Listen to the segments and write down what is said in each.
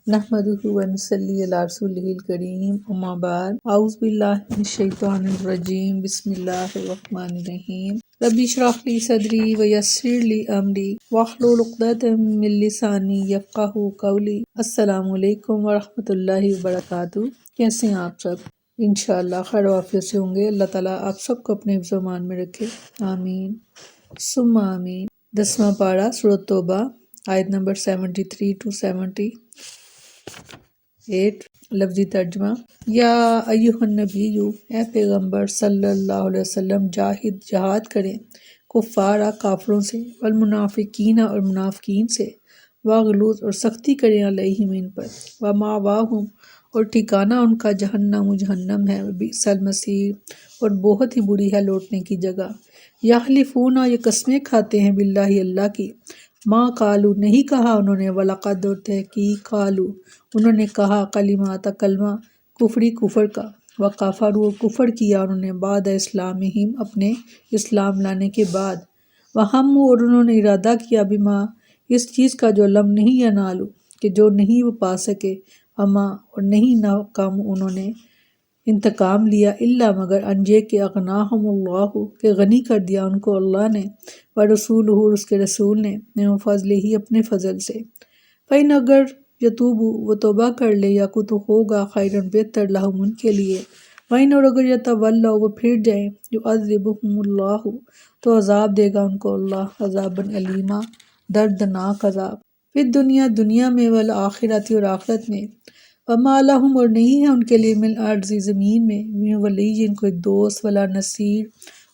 نحمدہ ونصلی علی رسولہ الکریم اما بعد اعوذ باللہ من الشیطان الرجیم بسم اللہ الرحمن الرحیم رب اشرح لی صدری ویسر لی امری واحلل عقدۃ من لسانی یفقہوا قولی۔ السلام علیکم ورحمۃ اللہ وبرکاتہ۔ کیسے ہیں آپ سب؟ انشاءاللہ خیر و عافیت سے ہوں گے۔ اللہ تعالیٰ آپ سب کو اپنے حفظ و امان میں رکھے، آمین ثم آمین۔ 10واں پارہ سورۃ توبہ، آیت نمبر 73 to 78۔ لفظی ترجمہ: یا ایھا النبی، اے پیغمبر صلی اللہ علیہ وسلم، جہاد کریں کفارا کافروں سے، والمنافقین اور منافقین سے، واغلظ اور سختی کریں علیہم ان پر، ومأواہم اور ٹھکانہ ان کا جہنم ہے، وبئس المصیر اور بہت ہی بری ہے لوٹنے کی جگہ۔ یحلفون یہ قسمیں کھاتے ہیں باللہ اللہ کی، ما قالو نہیں کہا انہوں نے، ولقد اور تحقیق قالو انہوں نے کہا، کلمہ کفری کفر کا، وکفروا کفر کیا انہوں نے، بعد اسلامہم اپنے اسلام لانے کے بعد، وہموا اور انہوں نے ارادہ کیا، بما اس چیز کا جو لم نہیں ینالو کہ جو نہیں وہ پا سکے، وما اور نہیں ناکام انہوں نے انتقام لیا، الا مگر انجے کہ اغناہم اللہ کہ غنی کر دیا ان کو اللہ نے، ورسولہ اور اس کے رسول نے، من فضلہ اپنے فضل سے۔ فإن اگر یتوبوا وہ توبہ کر لے، یکو تو ہوگا خیرن بہتر لہم ان کے لیے، وإن اور اگر یتولوا وہ پھر جائیں، یعذبہم اللہ تو عذاب دے گا ان کو اللہ، عذابا علیما دردناک عذاب، فی الدنیا دنیا میں، والآخرۃ اور آخرت میں، وما لہم اور نہیں ہے ان کے لیے، من الارض زمین میں، من ولی کوئی دوست، ولا نصیر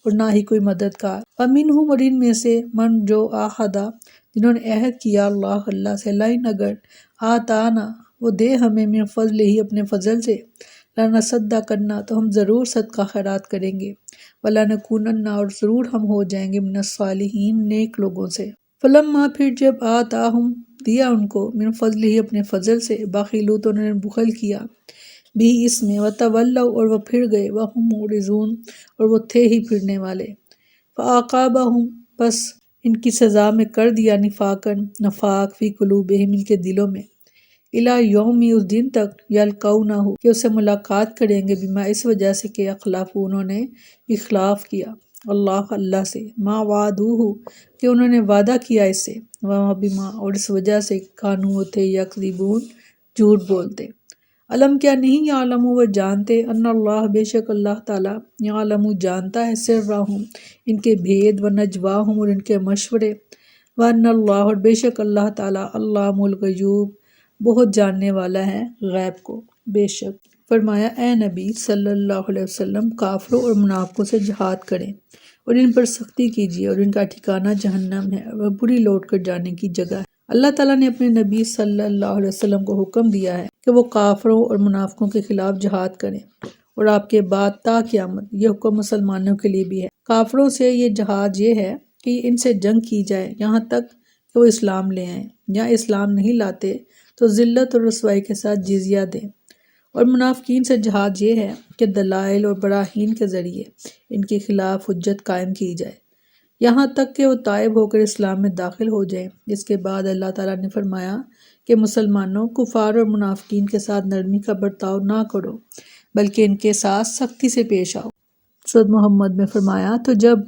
اور نہ ہی کوئی مددگار، ومنہم اور ان میں سے، من جو عاہدہ جنہوں نے عہد کیا اللہ سے، لئن اگر آتانا وہ دے ہمیں، من فضلہ اپنے فضل سے، لنصدقن تو ہم ضرور صدقہ خیرات کریں گے، ولنکونن اور ضرور ہم ہو جائیں گے، من الصالحین نیک لوگوں سے۔ فلما پھر جب آتاہم دیا ان کو، من فضلہ اپنے فضل سے، بخلوا تو انہوں نے بخل کیا، بھی اس میں، وتولوا اور وہ پھر گئے، وہم معرضون اور وہ تھے ہی پھرنے والے، فاعقبہم پس ان کی سزا میں کر دیا، نفاق فی قلوبہم ان کے دلوں میں، الی یوم اس دن تک، یلقونہ کہ اس سے ملاقات کریں گے، بما اس وجہ سے کہ اخلافو انہوں نے اخلاف کیا اللہ سے، ما وعدوہ کہ انہوں نے وعدہ کیا اس سے، وما بما اور اس وجہ سے، کانوا تھے، یکذبون جھوٹ بولتے۔ علم کیا نہیں، یعلم وہ جانتے، ان اللہ بے شک اللہ تعالیٰ، یعلم جانتا ہے، سرہم ان کے بھید، ونجواہم اور ان کے مشورے، وان اللہ اور بے شک اللہ تعالیٰ، علام الغیوب بہت جاننے والا ہے غیب کو۔ بے شک فرمایا، اے نبی صلی اللہ علیہ وسلم، کافروں اور منافقوں سے جہاد کریں اور ان پر سختی کیجیے، اور ان کا ٹھکانہ جہنم ہے، اور وہ بری لوٹ کر جانے کی جگہ ہے۔ اللہ تعالیٰ نے اپنے نبی صلی اللہ علیہ وسلم کو حکم دیا ہے کہ وہ کافروں اور منافقوں کے خلاف جہاد کریں، اور آپ کے بعد تا قیامت یہ حکم مسلمانوں کے لیے بھی ہے۔ کافروں سے یہ جہاد یہ ہے کہ ان سے جنگ کی جائے یہاں تک کہ وہ اسلام لے آئیں، یا اسلام نہیں لاتے تو ذلت اور رسوائی کے ساتھ جزیہ دیں، اور منافقین سے جہاد یہ ہے کہ دلائل اور براہین کے ذریعے ان کے خلاف حجت قائم کی جائے یہاں تک کہ وہ تائب ہو کر اسلام میں داخل ہو جائیں۔ اس کے بعد اللہ تعالیٰ نے فرمایا کہ مسلمانوں، کفار اور منافقین کے ساتھ نرمی کا برتاؤ نہ کرو، بلکہ ان کے ساتھ سختی سے پیش آؤ۔ سورۃ محمد میں فرمایا، تو جب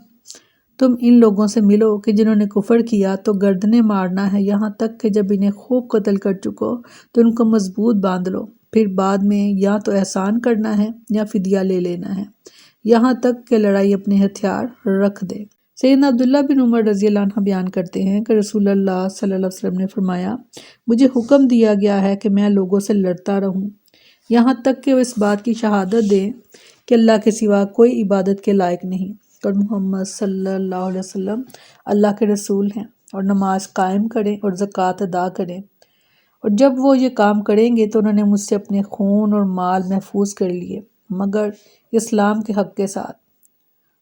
تم ان لوگوں سے ملو کہ جنہوں نے کفر کیا تو گردنیں مارنا ہے، یہاں تک کہ جب انہیں خوب قتل کر چکو تو ان کو مضبوط باندھ لو، پھر بعد میں یا تو احسان کرنا ہے یا فدیہ لے لینا ہے، یہاں تک کہ لڑائی اپنے ہتھیار رکھ دے۔ سیدنا عبداللہ بن عمر رضی اللہ عنہ بیان کرتے ہیں کہ رسول اللہ صلی اللہ علیہ وسلم نے فرمایا، مجھے حکم دیا گیا ہے کہ میں لوگوں سے لڑتا رہوں یہاں تک کہ وہ اس بات کی شہادت دیں کہ اللہ کے سوا کوئی عبادت کے لائق نہیں، اور محمد صلی اللہ علیہ وسلم اللہ کے رسول ہیں، اور نماز قائم کریں اور زکوٰۃ ادا کریں، اور جب وہ یہ کام کریں گے تو انہوں نے مجھ سے اپنے خون اور مال محفوظ کر لیے مگر اسلام کے حق کے ساتھ،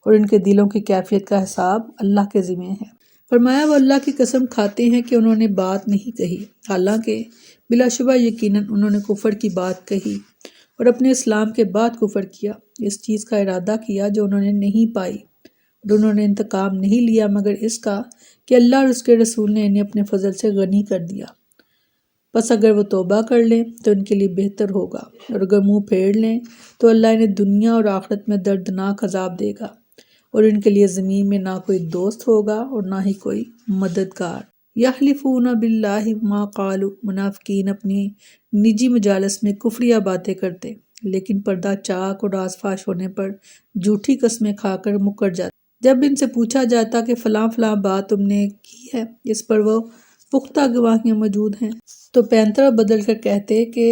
اور ان کے دلوں کی کیفیت کا حساب اللہ کے ذمہ ہے۔ فرمایا، وہ اللہ کی قسم کھاتے ہیں کہ انہوں نے بات نہیں کہی، حالانکہ بلا شبہ یقیناً انہوں نے کفر کی بات کہی اور اپنے اسلام کے بعد کفر کیا، اس چیز کا ارادہ کیا جو انہوں نے نہیں پائی، اور انہوں نے انتقام نہیں لیا مگر اس کا کہ اللہ اور اس کے رسول نے انہیں اپنے فضل سے غنی کر دیا۔ بس اگر وہ توبہ کر لیں تو ان کے لیے بہتر ہوگا، اور اگر منہ پھیر لیں تو اللہ انہیں دنیا اور آخرت میں دردناک عذاب دے گا، اور ان کے لیے زمین میں نہ کوئی دوست ہوگا اور نہ ہی کوئی مددگار۔ یحلفون باللہ ما قالوا، منافقین اپنی نجی مجالس میں کفریہ باتیں کرتے، لیکن پردہ چاک اور راز فاش ہونے پر جھوٹی قسمیں کھا کر مکر جاتے۔ جب ان سے پوچھا جاتا کہ فلاں فلاں بات تم نے کی ہے، اس پر وہ پختہ گواہیاں موجود ہیں، تو پینترہ بدل کر کہتے کہ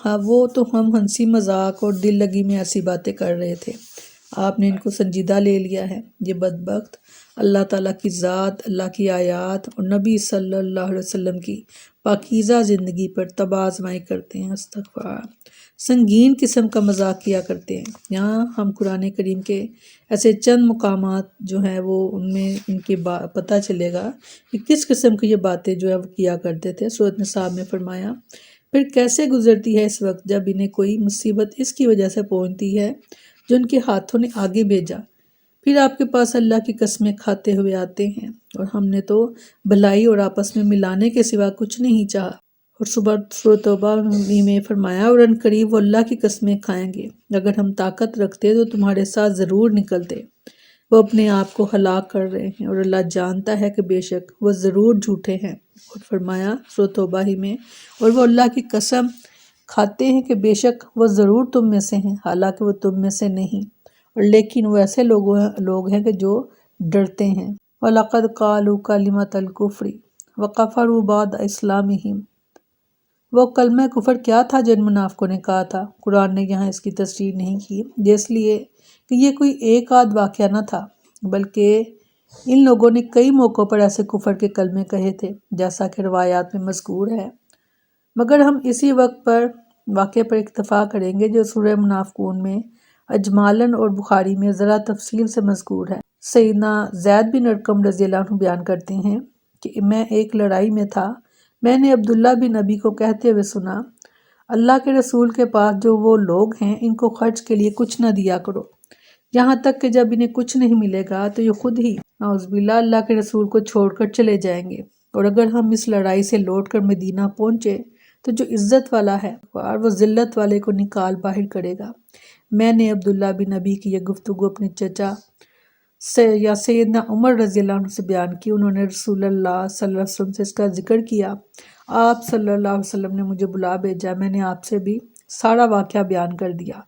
ہاں وہ تو ہم ہنسی مذاق اور دل لگی میں ایسی باتیں کر رہے تھے، آپ نے ان کو سنجیدہ لے لیا ہے۔ یہ بدبخت اللہ تعالیٰ کی ذات، اللہ کی آیات اور نبی صلی اللہ علیہ وسلم کی پاکیزہ زندگی پر تباہ آزمائی کرتے ہیں، استغفار، سنگین قسم کا مذاق کیا کرتے ہیں۔ یہاں ہم قرآن کریم کے ایسے چند مقامات جو ہیں وہ ان میں ان کے پتہ چلے گا کہ کس قسم کی یہ باتیں جو ہے وہ کیا کرتے تھے۔ سورۃ نساء میں فرمایا، پھر کیسے گزرتی ہے اس وقت جب انہیں کوئی مصیبت اس کی وجہ سے پہنچتی ہے جو ان کے ہاتھوں نے آگے بھیجا، پھر آپ کے پاس اللہ کی قسمیں کھاتے ہوئے آتے ہیں، اور ہم نے تو بھلائی اور آپس میں ملانے کے سوا کچھ نہیں چاہا۔ اور سورۃ توبہ میں فرمایا، اور ان قریب وہ اللہ کی قسمیں کھائیں گے، اگر ہم طاقت رکھتے تو تمہارے ساتھ ضرور نکلتے، وہ اپنے آپ کو ہلاک کر رہے ہیں، اور اللہ جانتا ہے کہ بے شک وہ ضرور جھوٹے ہیں۔ اور فرمایا سورۃ توبہ ہی میں، اور وہ اللہ کی قسم کھاتے ہیں کہ بے شک وہ ضرور تم میں سے ہیں، حالانکہ وہ تم میں سے نہیں، اور لیکن وہ ایسے لوگ ہیں کہ جو ڈرتے ہیں۔ وَلَقَدْ قَالُوا كَلِمَةَ الْكُفْرِ وَكَفَرُوا بَعْدَ إِسْلَامِهِمْ، وہ کلمہ کفر کیا تھا جن منافقوں نے کہا تھا؟ قرآن نے یہاں اس کی تصریح نہیں کی، یہ اس لیے کہ یہ کوئی ایک آدھ واقعہ نہ تھا، بلکہ ان لوگوں نے کئی موقعوں پر ایسے کفر کے کلمے کہے تھے، جیسا کہ روایات میں مذکور ہے۔ مگر ہم اسی واقعے پر اکتفا کریں گے جو سورہ منافقون میں اجمالاً اور بخاری میں ذرا تفصیل سے مذکور ہے۔ سیدنا زید بن ارقم رضی اللہ عنہ بیان کرتے ہیں کہ میں ایک لڑائی میں تھا، میں نے عبداللہ بن ابی کو کہتے ہوئے سنا، اللہ کے رسول کے پاس جو وہ لوگ ہیں ان کو خرچ کے لیے کچھ نہ دیا کرو، یہاں تک کہ جب انہیں کچھ نہیں ملے گا تو یہ خود ہی نعوذ باللہ اللہ کے رسول کو چھوڑ کر چلے جائیں گے، اور اگر ہم اس لڑائی سے لوٹ کر مدینہ پہنچے تو جو عزت والا ہے اور وہ ذلت والے کو نکال باہر کرے گا۔ میں نے عبداللہ بن ابی کی یہ گفتگو اپنے چچا یا سیدنا عمر رضی اللہ عنہ سے بیان کی، انہوں نے رسول اللہ صلی اللہ علیہ وسلم سے اس کا ذکر کیا، آپ صلی اللہ علیہ وسلم نے مجھے بلا بھیجا، میں نے آپ سے بھی سارا واقعہ بیان کر دیا۔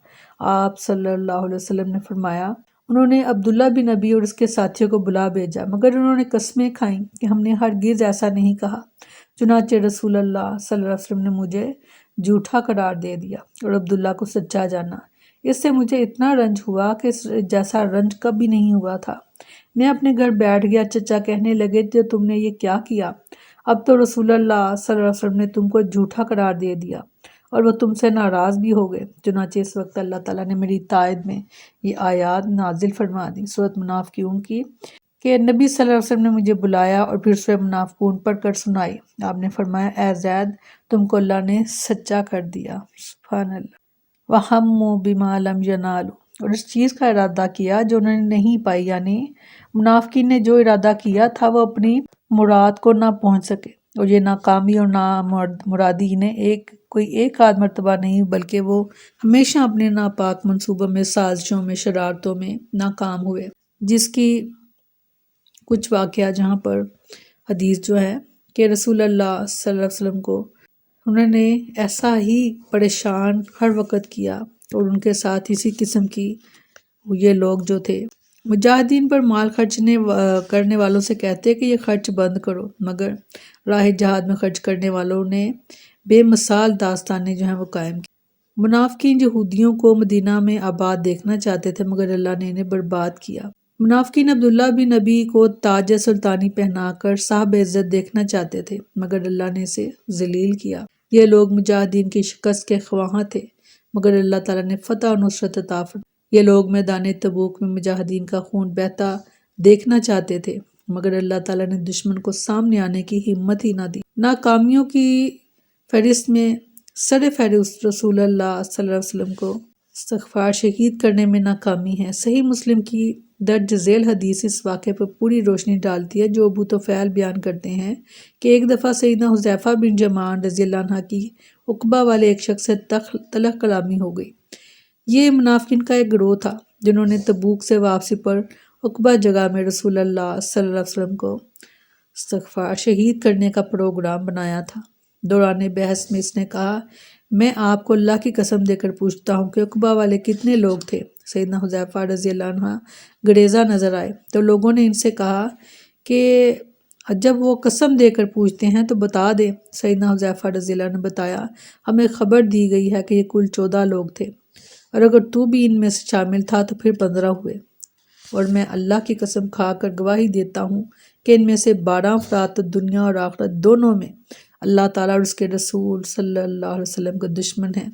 آپ صلی اللہ علیہ وسلم نے فرمایا، انہوں نے عبداللہ بن ابی اور اس کے ساتھیوں کو بلا بھیجا، مگر انہوں نے قسمیں کھائیں کہ ہم نے ہرگز ایسا نہیں کہا، چنانچہ رسول اللہ صلی اللہ علیہ وسلم نے مجھے جھوٹا قرار دے دیا اور عبداللہ کو سچا جانا۔ اس سے مجھے اتنا رنج ہوا کہ جیسا رنج کبھی نہیں ہوا تھا۔ میں اپنے گھر بیٹھ گیا، چچا کہنے لگے کہ تم نے یہ کیا کیا؟ اب تو رسول اللہ صلی اللہ علیہ وسلم نے تم کو جھوٹا قرار دے دیا اور وہ تم سے ناراض بھی ہو گئے۔ چنانچہ اس وقت اللہ تعالیٰ نے میری تائید میں یہ آیات نازل فرما دی، سورۃ منافقون کی، کہ نبی صلی اللہ علیہ وسلم نے مجھے بلایا اور پھر سورہ منافقون پڑھ کر سنائی۔ آپ نے فرمایا، اے زید، تم کو اللہ نے سچا کر دیا، سبحان اللہ۔ وَهَمُّوا بِمَا لَمْ يَنَالُوا، اور اس چیز کا ارادہ کیا جو انہوں نے نہیں پائی، یعنی منافقین نے جو ارادہ کیا تھا وہ اپنی مراد کو نہ پہنچ سکے، اور یہ ناکامی اور نامرادی انہیں کوئی ایک آدھ مرتبہ نہیں بلکہ وہ ہمیشہ اپنے ناپاک منصوبوں میں، سازشوں میں، شرارتوں میں ناکام ہوئے، جس کی کچھ واقعہ جہاں پر حدیث جو ہے کہ رسول اللہ صلی اللہ علیہ وسلم کو انہوں نے ایسا ہی پریشان ہر وقت کیا، اور ان کے ساتھ اسی قسم کی یہ لوگ جو تھے مجاہدین پر مال کرنے والوں سے کہتے کہ یہ خرچ بند کرو، مگر راہ جہاد میں خرچ کرنے والوں نے بے مثال داستانیں جو ہیں وہ قائم کی۔ منافقین یہودیوں کو مدینہ میں آباد دیکھنا چاہتے تھے، مگر اللہ نے انہیں برباد کیا۔ منافقین عبداللہ بن ابی کو تاج سلطانی پہنا کر صاحب عزت دیکھنا چاہتے تھے، مگر اللہ نے اسے ذلیل کیا۔ یہ لوگ مجاہدین کی شکست کے خواہاں تھے، مگر اللہ تعالیٰ نے فتح و نصرت عطا فرمائی۔ یہ لوگ میدان تبوک میں مجاہدین کا خون بہتا دیکھنا چاہتے تھے، مگر اللہ تعالیٰ نے دشمن کو سامنے آنے کی ہمت ہی نہ دی۔ ناکامیوں کی فہرست میں سر فہرست رسول اللہ صلی اللہ علیہ وسلم کو استغفار شہید کرنے میں ناکامی ہے۔ صحیح مسلم کی درج ذیل حدیث اس واقعے پر پوری روشنی ڈالتی ہے، جو ابو طفیل بیان کرتے ہیں کہ ایک دفعہ سیدنا حذیفہ بن یمان رضی اللہ عنہ کی عقبہ والے ایک شخص سے تلخ کلامی ہو گئی۔ یہ منافقین کا ایک گروہ تھا جنہوں نے تبوک سے واپسی پر عقبہ جگہ میں رسول اللہ صلی اللہ علیہ وسلم کو استغفار شہید کرنے کا پروگرام بنایا تھا۔ دوران بحث میں اس نے کہا، میں آپ کو اللہ کی قسم دے کر پوچھتا ہوں کہ عقبہ والے کتنے لوگ تھے؟ سیدنا حذیفہ رضی اللہ عنہ گریزاں نظر آئے تو لوگوں نے ان سے کہا کہ جب وہ قسم دے کر پوچھتے ہیں تو بتا دیں۔ سیدنا حذیفہ رضی اللہ عنہ نے بتایا، ہمیں خبر دی گئی ہے کہ یہ کل 14 لوگ تھے، اور اگر تو بھی ان میں سے شامل تھا تو پھر 15 ہوئے، اور میں اللہ کی قسم کھا کر گواہی دیتا ہوں کہ ان میں سے 12 افراد تو دنیا اور آخرت دونوں میں اللہ تعالیٰ اور اس کے رسول صلی اللہ علیہ وسلم کے دشمن ہیں۔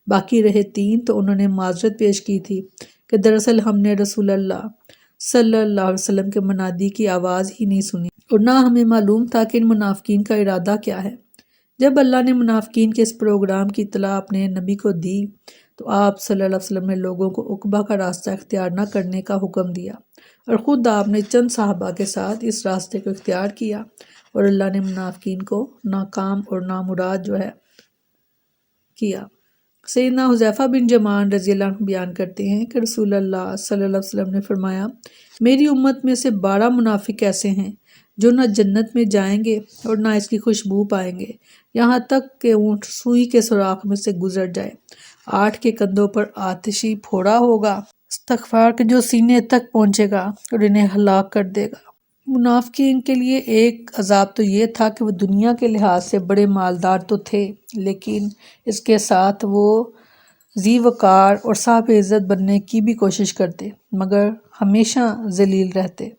باقی رہے 3 تو انہوں نے معذرت پیش کی تھی کہ دراصل ہم نے رسول اللہ صلی اللہ علیہ وسلم کے منادی کی آواز ہی نہیں سنی، اور نہ ہمیں معلوم تھا کہ ان منافقین کا ارادہ کیا ہے۔ جب اللہ نے منافقین کے اس پروگرام کی اطلاع اپنے نبی کو دی تو آپ صلی اللہ علیہ وسلم نے لوگوں کو عقبہ کا راستہ اختیار نہ کرنے کا حکم دیا، اور خود آپ نے چند صحابہ کے ساتھ اس راستے کو اختیار کیا، اور اللہ نے منافقین کو ناکام اور نامراد کیا۔ سیدنا حذیفہ بن یمان رضی اللہ عنہ بیان کرتے ہیں کہ رسول اللہ صلی اللہ علیہ وسلم نے فرمایا، میری امت میں سے 12 منافق ایسے ہیں جو نہ جنت میں جائیں گے اور نہ اس کی خوشبو پائیں گے، یہاں تک کہ اونٹ سوئی کے سوراخ میں سے گزر جائے۔ 8 کے کندھوں پر آتشی پھوڑا ہوگا، استغفار کے جو سینے تک پہنچے گا اور انہیں ہلاک کر دے گا۔ منافقین کے لیے ایک عذاب تو یہ تھا کہ وہ دنیا کے لحاظ سے بڑے مالدار تو تھے، لیکن اس کے ساتھ وہ ذی وقار اور صاحب عزت بننے کی بھی کوشش کرتے، مگر ہمیشہ ذلیل رہتے۔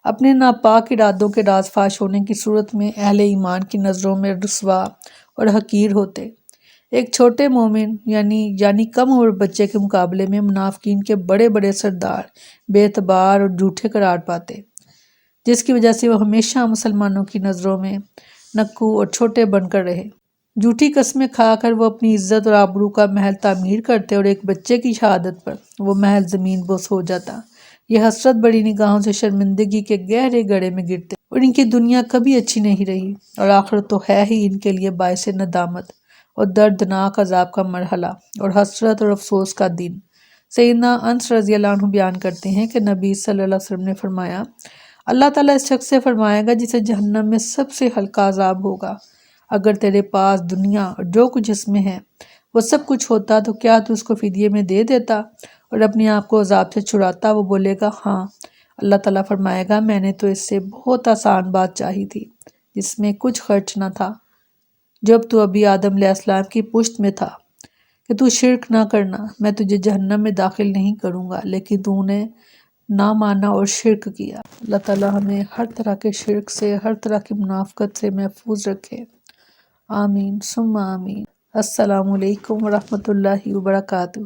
اپنے ناپاک ارادوں کے راز فاش ہونے کی صورت میں اہل ایمان کی نظروں میں رسوا اور حقیر ہوتے۔ ایک چھوٹے مومن یعنی کم عمر بچے کے مقابلے میں منافقین کے بڑے بڑے سردار بے اعتبار اور جھوٹے قرار پاتے، جس کی وجہ سے وہ ہمیشہ مسلمانوں کی نظروں میں نکو اور چھوٹے بن کر رہے۔ جھوٹی قسمیں کھا کر وہ اپنی عزت اور آبرو کا محل تعمیر کرتے، اور ایک بچے کی شہادت پر وہ محل زمین بوس ہو جاتا۔ یہ حسرت بڑی نگاہوں سے شرمندگی کے گہرے گڑھے میں گرتے، اور ان کی دنیا کبھی اچھی نہیں رہی، اور آخرت تو ہے ہی ان کے لیے باعث ندامت اور دردناک عذاب کا مرحلہ اور حسرت اور افسوس کا دن۔ سیدنا انس رضی اللہ عنہ بیان کرتے ہیں کہ نبی صلی اللہ علیہ وسلم نے فرمایا، اللہ تعالیٰ اس شخص سے فرمائے گا جسے جہنم میں سب سے ہلکا عذاب ہوگا، اگر تیرے پاس دنیا اور جو کچھ اس میں ہے وہ سب کچھ ہوتا تو کیا تو اس کو فدیے میں دے دیتا اور اپنے آپ کو عذاب سے چھڑاتا؟ وہ بولے گا ہاں۔ اللہ تعالیٰ فرمائے گا، میں نے تو اس سے بہت آسان بات چاہی تھی جس میں کچھ خرچ نہ تھا، جب تو ابھی آدم علیہ السلام کی پشت میں تھا، کہ تو شرک نہ کرنا، میں تجھے جہنم میں داخل نہیں کروں گا، لیکن تو نے نہ مانا اور شرک کیا۔ اللہ تعالیٰ ہمیں ہر طرح کے شرک سے، ہر طرح کی منافقت سے محفوظ رکھے، آمین ثم آمین۔ السلام علیکم ورحمۃ اللہ وبرکاتہ۔